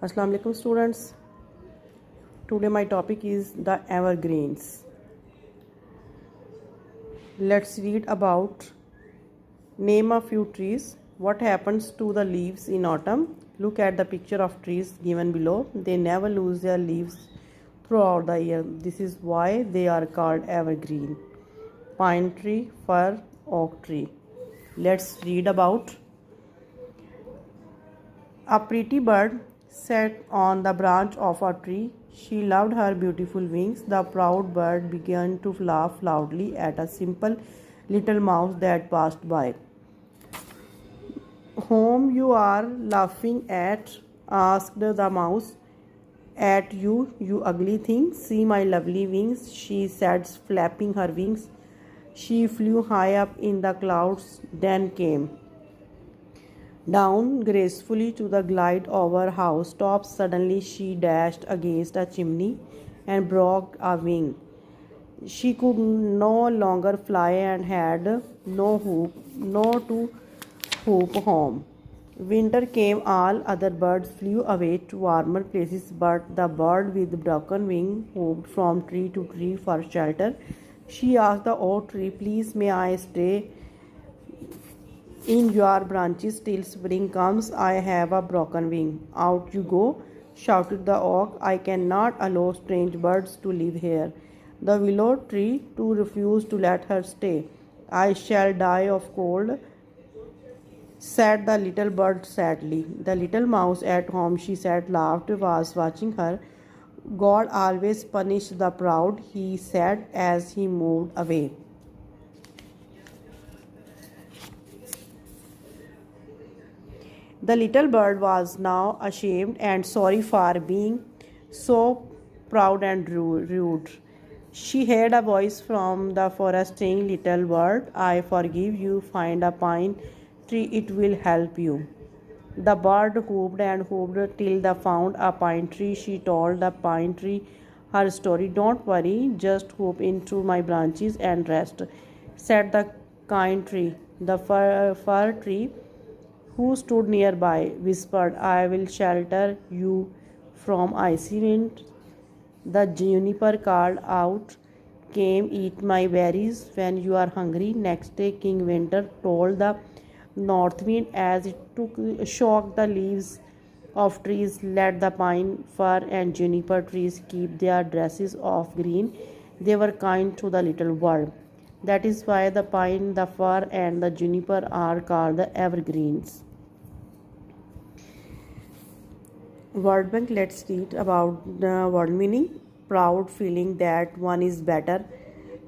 Assalamu alaikum students. Today my topic is the evergreens. Let's read about name a few trees. What happens to the leaves in autumn? Look at the picture of trees given below. They never lose their leaves throughout the year. This is why they are called evergreen. Pine tree, fir, oak tree. Let's read about a pretty bird sat on the branch of a tree. She loved her beautiful wings. The proud bird began to laugh loudly at a simple little mouse that passed by. Whom you are laughing at? Asked the mouse. At you, you ugly thing. See my lovely wings, she said, flapping her wings. She flew high up in the clouds, then came down gracefully to the glide over housetops. Suddenly she dashed against a chimney and broke a wing. She could no longer fly and had no to hoop home. Winter came, all other birds flew away to warmer places, but the bird with broken wing hopped from tree to tree for shelter. She asked the oak tree, please may I stay in your branches till spring comes? I have a broken wing. Out you go, shouted the oak. I cannot allow strange birds to live here. The willow tree too refused to let her stay. I shall die of cold, said the little bird sadly. The little mouse at home, she said, laughed, was watching her. God always punishes the proud, he said as he moved away. The little bird was now ashamed and sorry for being so proud and rude. She heard a voice from the forest saying, little bird, I forgive you. Find a pine tree, it will help you. The bird hooped and hooped till they found a pine tree. She told the pine tree her story. Don't worry, just hoop into my branches and rest, said the kind tree. The fir tree, who stood nearby, whispered, I will shelter you from icy wind. The juniper called out, Come eat my berries when you are hungry. Next day, King Winter told the north wind as it shocked the leaves of trees. Let the pine, fir, and juniper trees keep their dresses of green. They were kind to the little bird. That is why the pine, the fir, and the juniper are called the evergreens. Word bank. Let's read about the word meaning. Proud, feeling that one is better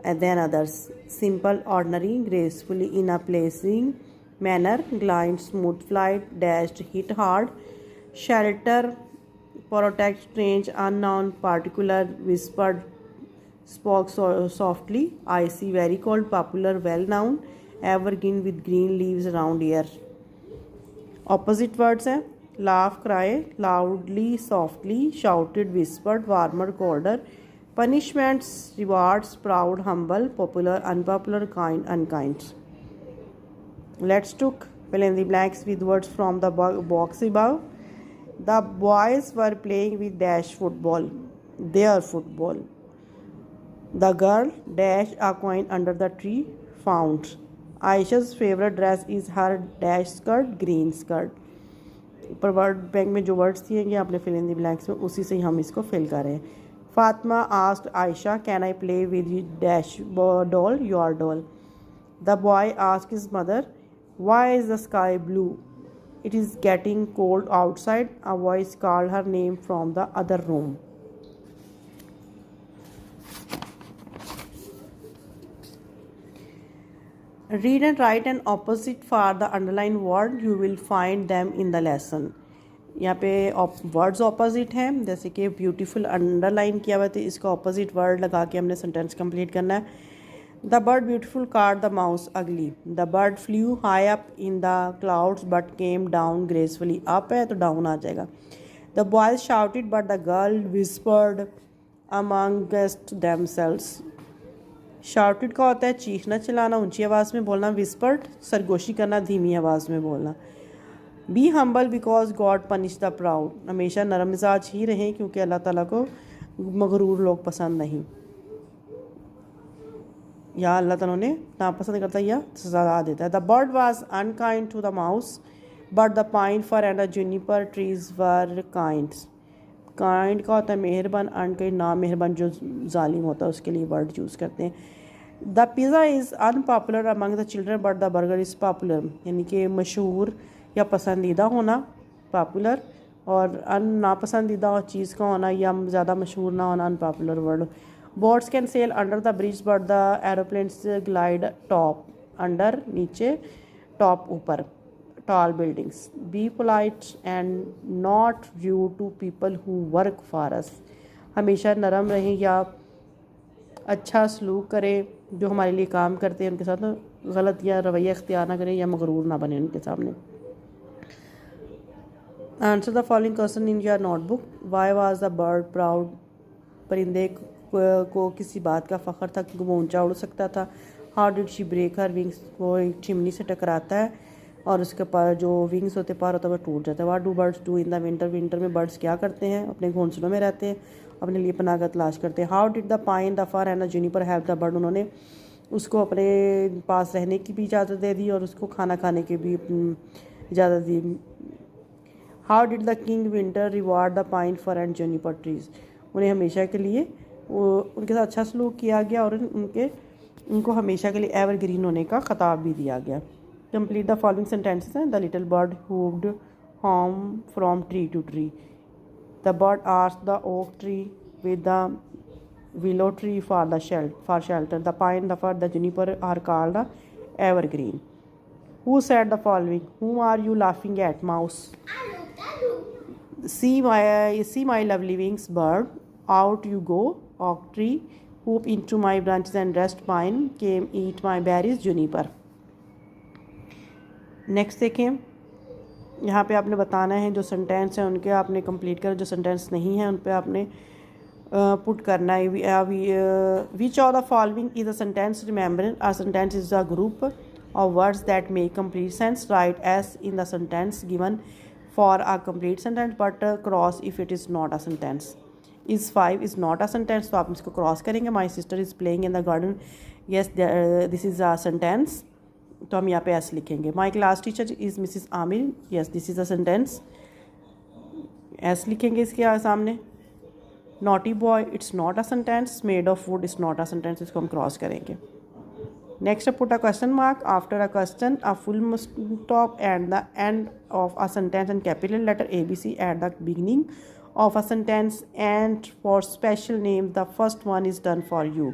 than others. Simple, ordinary, gracefully in a pleasing manner. Glide, smooth flight, dashed, hit hard. Shelter, protect, strange, unknown, particular, whispered, spoke softly. Icy, very cold, popular, well known. Evergreen with green leaves around here. Opposite words हैं laugh, cry, loudly, softly, shouted, whispered, warmer, colder. Punishments, rewards, proud, humble, popular, unpopular, kind, unkind. Let's took fill in the blanks with words from the box above. The boys were playing with dash football, their football. The girl dashed a coin under the tree, found. Aisha's favorite dress is her dash skirt, green skirt. ऊपर word bank में जो words दिए गए आपने fill in the blanks में उसी से ही हम इसको फिल कर रहे हैं. Fatima asked Ayesha, can I play with dash doll, your doll. The boy asked his mother, why is the sky blue? It is getting cold outside. A voice called her name from the other room. Read and write an opposite for the underlined word. You will find them in the lesson. यहाँ पे words opposite हैं, जैसे कि beautiful underline किया हुआ है, तो इसका ऑपोजिट वर्ड लगा के हमने सेंटेंस कंप्लीट करना है. The bird beautiful card the mouse ugly. The bird flew high up in the clouds but came down gracefully. Up है तो डाउन आ जाएगा. The boys shouted but the girl whispered amongst themselves. Shouted का होता है चीखना, चिल्लाना, ऊंची आवाज़ में बोलना. विस्पर्ड सरगोशी करना, धीमी आवाज़ में बोलना. Be humble because God punish the proud, हमेशा नरम मिजाज ही रहें क्योंकि अल्लाह ताला को मगरूर लोग पसंद नहीं, या अल्लाह ताला ने नापसंद करता है या सजा देता है। The bird was unkind to the mouse but the pine fir and the juniper trees were kind. Kind का होता है मेहरबान, अनकाइंड ना मेहरबान जो जालिम होता है उसके लिए वर्ड यूज़ करते हैं। The pizza is unpopular among the children but the burger is popular, यानी कि मशहूर या पसंदीदा होना पॉपुलर, और नापसंदीदा चीज़ का होना या ज़्यादा मशहूर ना होना unpopular word. Boats can sell under the bridge but the aeroplanes glide top, under नीचे, टॉप ऊपर, tall buildings. Be polite and not rude to people who work for us. हमेशा नरम रहें या अच्छा सलूक करें जो हमारे लिए काम करते हैं, उनके साथ गलत या रवैया इख्तियार ना करें या मगरूर ना बने उनके सामने। Answer the following question in your notebook. Why was the bird proud, परिंदे को किसी बात का फ़ख्र था कि वो ऊंचा उड़ सकता था। How did she break her wings, वो एक चिमनी से टकराता है और उसके पर जो विंग्स होते पार होता है वो टूट जाता है। What do birds do in the winter, winter में बर्ड्स क्या करते हैं, अपने घोंसलों में रहते हैं, अपने लिए पनाह तलाश करते हैं। How did the pine the fir and the juniper help the bird, उन्होंने उसको अपने पास रहने की भी इजाज़त दे दी और उसको खाना खाने की भी इजाज़त दी। How did the king winter reward the pine fir and juniper trees, उन्हें हमेशा के लिए उनके साथ अच्छा सलूक किया गया और उनको हमेशा के लिए एवरग्रीन होने का खिताब भी दिया गया। Complete the following sentences. The little bird moved home from tree to tree. The bird asked the oak tree with the willow tree for shelter. The pine, the fir, the juniper are called the evergreen. Who said the following? Whom are you laughing at, mouse? See my lovely wings, bird. Out you go, oak tree. Hoop into my branches and rest, pine. Came eat my berries, juniper. Next देखें, यहाँ पे आपने बताना है जो sentence है उनके आपने कंप्लीट कर, जो सेंटेंस नहीं है उन पे आपने पुट करना है। Which of the following is a sentence, remember a sentence is a group of words that make complete sense, right S in the sentence given for a complete sentence but cross if it is not a sentence. Is 5 is not a sentence, तो आप इसको cross करेंगे। My sister is playing in the garden, yes this is a sentence, तो हम यहाँ पे ऐसे लिखेंगे। माई class teacher is Mrs Aamir, yes this is a sentence, ऐसे लिखेंगे इसके सामने। Naughty boy it's not a sentence, made of wood is not a sentence, इसको हम क्रॉस करेंगे। Next put a question mark after a question, a full stop at the end of a sentence and capital letter ABC at the beginning of a sentence, and for special name the first one is done for you.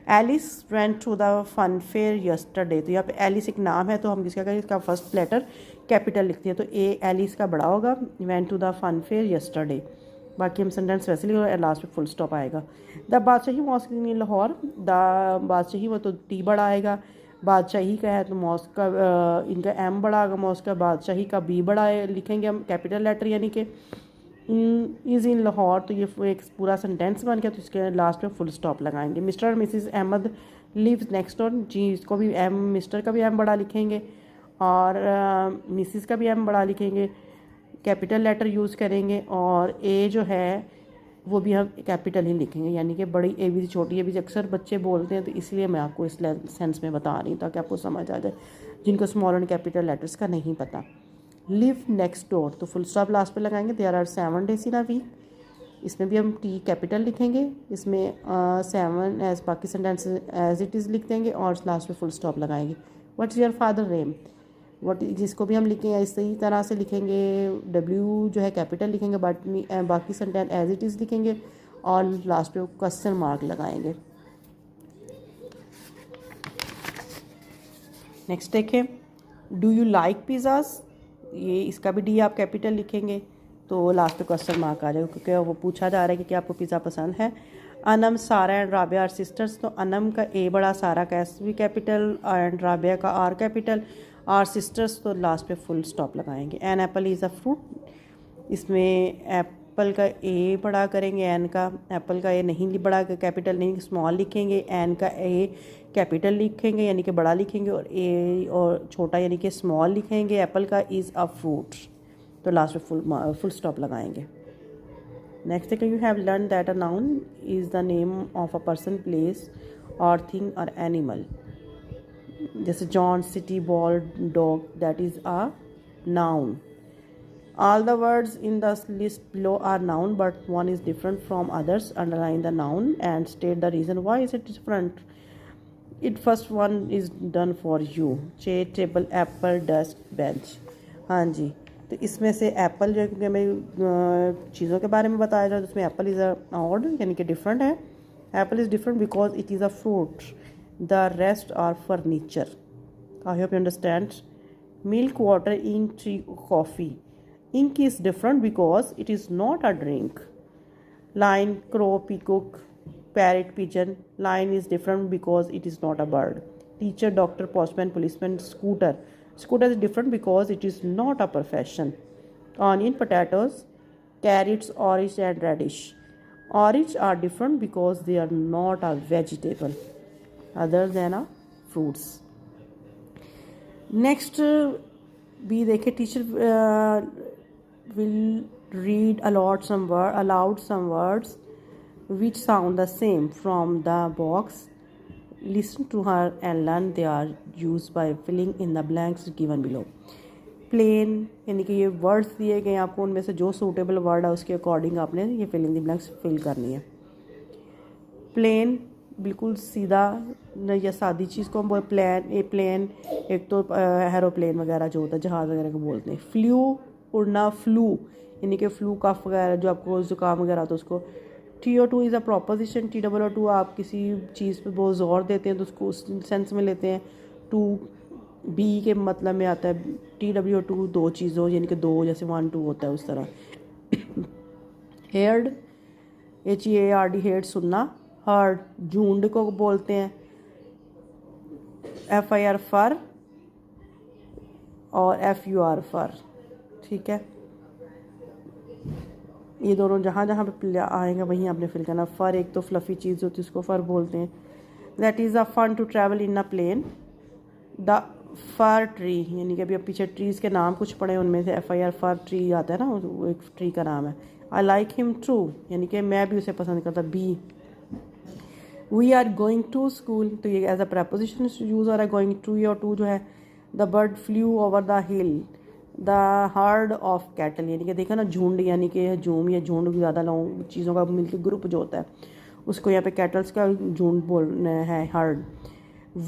Alice went to the fun fair yesterday, तो यहाँ पे Alice एक नाम है तो हम किसका करें, इसका फर्स्ट लेटर कैपिटल लिखते हैं, तो ए एलिस का बड़ा होगा, went to the fun fair yesterday. बाकी हम सेंटेंस वैसे लिखो, लास्ट में फुल स्टॉप आएगा। The Badshahi mosque in Lahore, the Badshahi वो तो टी बड़ा आएगा, बादशाही का है तो मॉस्क का इनका एम बड़ा आएगा, मॉस्क का बादशाही का बी बड़ा है, लिखेंगे हम कैपिटल लेटर, यानी कि इज़ इन लाहौर, तो ये एक पूरा सेंटेंस बन गया, तो इसके लास्ट में फुल स्टॉप लगाएंगे। मिस्टर और Mrs Ahmed lives next door, जी इसको भी एम, मिस्टर का भी एम बड़ा लिखेंगे और मिसिस का भी एम बड़ा लिखेंगे, कैपिटल लेटर यूज़ करेंगे, और ए जो है वो भी हम कैपिटल ही लिखेंगे, यानी कि बड़ी ए भी छोटी ए भी अक्सर बच्चे बोलते हैं, तो इसलिए मैं आपको इस सेंस में बता रही हूँ ताकि आपको समझ आ जाए जिनको स्मॉल एंड कैपिटल लेटर्स का नहीं पता। लिव नेक्स्ट डोर, तो फुल स्टॉप लास्ट पे लगाएंगे। There are 7 days in a week, इसमें भी हम टी कैपिटल लिखेंगे, इसमें 7 एज बाकी सेंटेंस एज इट इज़ लिख देंगे और लास्ट में फुल स्टॉप लगाएंगे। What's your father name, what जिसको भी हम लिखें इसी तरह से लिखेंगे, W जो है कैपिटल लिखेंगे, बाकी सेंटेंस एज इट इज़ लिखेंगे और लास्ट पे क्वेश्चन मार्क लगाएंगे। नेक्स्ट देखें, डू यू लाइक पिज़्ज़ाज, ये इसका भी डी आप कैपिटल लिखेंगे, तो लास्ट पे क्वेश्चन मार्क आ जाएगा क्योंकि वो पूछा जा रहा है कि आपको पिज़्ज़ा पसंद है। अनम सारा एंड राबिया आर सिस्टर्स, तो अनम का ए बड़ा, सारा का एस भी कैपिटल एंड राबिया का आर कैपिटल, आर सिस्टर्स तो लास्ट पे फुल स्टॉप लगाएंगे। An apple is a fruit, इसमें एप्पल का ए बड़ा करेंगे, एन का एप्पल का ए नहीं बड़ा कैपिटल नहीं स्मॉल लिखेंगे, एन का ए कैपिटल लिखेंगे यानी कि बड़ा लिखेंगे, और ए और छोटा यानी कि स्मॉल लिखेंगे। एप्पल का इज़ अ फ्रूट। तो लास्ट में फुल स्टॉप लगाएंगे। नेक्स्ट है, you have learn that a noun is the name of a person, place और थिंग और एनिमल। जैसे John, city, ball, dog, that is a noun. All the words in the list below are noun, but one is different from others. Underline the noun and state the reason why is it different. It first one is done for you. Chair, table, apple, desk, bench. हाँ जी, तो इसमें से Apple जो है, क्योंकि हमें चीज़ों के बारे में बताया जाए तो उसमें एप्पल इज़ अ ऑड, यानी कि डिफरेंट है। Apple is different because it is a fruit, the rest are furniture. I hope you understand. Milk, water, ink, tea, coffee. Ink is different because it is not a drink. Lion, crow, peacock, parrot, pigeon. Lion is different because it is not a bird. Teacher, doctor, postman, policeman, scooter. Scooter is different because it is not a profession. Onion, potatoes, carrots, orange and radish. Orange are different because they are not a vegetable other than a fruits. Next, we देखें, teacher will read aloud some words which sound the same from the box. Listen to her and learn they are used by filling in the blanks given below. Plane, यानी कि ये words दिए गए आपको, उनमें से जो सूटेबल वर्ड है उसके अकॉर्डिंग आपने ये fill in the blanks fill करनी है। प्लेन बिल्कुल सीधा या सादी चीज़ को हम बोल प्लेन एक तो एरोप्लेन वगैरह जो होता है, जहाज़ वगैरह को बोलते हैं। फ्लू, उड़ना, फ्लू यानी कि फ्लू कफ वगैरह जो आपको जुकाम वगैरह आता है उसको। TO2 is a प्रॉपोजिशन। TOO आप किसी चीज़ पे बहुत ज़ोर देते हैं तो उसको उस सेंस में लेते हैं। टू बी के मतलब में आता है। TWO2 दो चीज़ों, यानी कि दो, जैसे 1 2 होता है उस तरह। हेयर्ड, HEARD, हेयर्ड सुनना। हर्ड झुंड को बोलते हैं। FIR फर और FUR फर, ठीक है। ये दोनों जहाँ जहाँ पे आएंगे वहीं आपने फिल करना। फ़र एक तो फ्लफ़ी चीज़ होती है उसको फ़र बोलते हैं। That is a fun to travel in a plane. The fir tree, यानी कि अभी अब पीछे ट्रीज़ के नाम कुछ पड़े, उनमें से FIR फर ट्री आता है ना, वो एक ट्री का नाम है। आई लाइक हिम ट्रू, यानी कि मैं भी उसे पसंद करता। B, we are going to school, तो ये एज अ प्रपोजिशन यूज़ हो रहा है। गोइंग टू, या टू जो है। The bird flu over the hill. The heard of cattle, यानी कि देखा ना, झुंड, यानी कि झूम या झुंड, ज़्यादा लोग चीज़ों का मिलकर ग्रुप जो होता है उसको यहाँ पे कैटल्स का झुंड बोलना है, herd.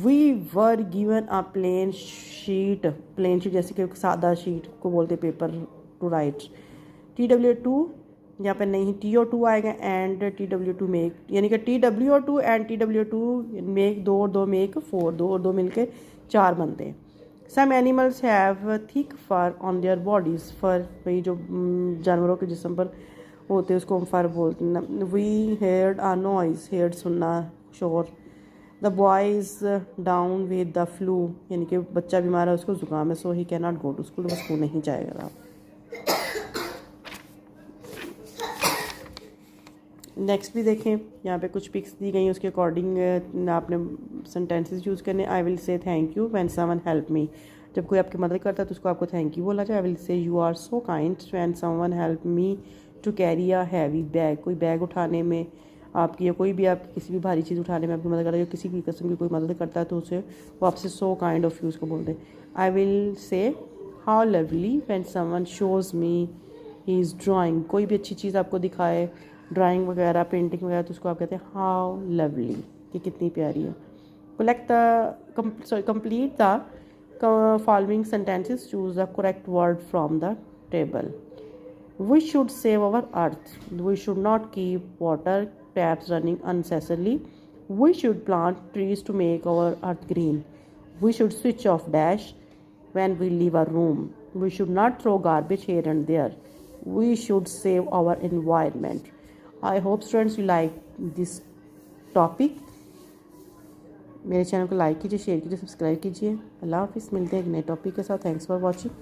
We were given a plain sheet, plain sheet जैसे कि सादा शीट को बोलते पेपर टू राइट। TWO2 यहाँ पे नहीं, TO2 आएगा एंड TWO2 मेक, यानी कि TWO2 एंड TWO2 मेक, दो और दो मेक 4, दो और दो मिलके 4 बनते हैं। Some animals have thick fur on their bodies. Fur वही जो जानवरों के जिस्म पर होते हैं उसको हम फर बोलते हैं। We heard a noise, heard सुनना, शोर। The boy is down with the flu, यानी कि बच्चा बीमार है, उसको जुकाम है, so he can not go to school, वो स्कूल नहीं जाएगा। नेक्स्ट भी देखें, यहाँ पे कुछ पिक्स दी गई, उसके अकॉर्डिंग आपने सेंटेंसेस यूज़ करने। आई विल से thank you when someone help मी, जब कोई आपकी मदद करता है तो उसको आपको थैंक यू बोला जाए। I will say you are so kind when someone help me to carry a heavy bag, कोई बैग उठाने में आपकी, या कोई भी आप किसी भी भारी चीज़ उठाने में आपकी मदद करता है, किसी भी किस्म की कोई मदद करता है तो उसे वो आपसे सो काइंड ऑफ यू उसको बोलते हैं। आई विल से how lovely when someone shows me he is drawing, कोई भी अच्छी चीज़ आपको दिखाए, ड्राइंग वगैरह, पेंटिंग वगैरह, तो उसको आप कहते हैं हाउ लवली, कि कितनी प्यारी है। Collect the complete the following sentences, choose the correct word from the table. We should save our earth, we should not keep water taps running unnecessarily. We should plant trees to make our earth green. We should switch off dash when we leave a room. We should not throw garbage here and there. We should save our environment. I hope students you like this topic. मेरे channel को like कीजिए, share कीजिए, subscribe कीजिए। अल्लाह हाफिज़, मिलते हैं एक नए टॉपिक के साथ। Thanks for watching.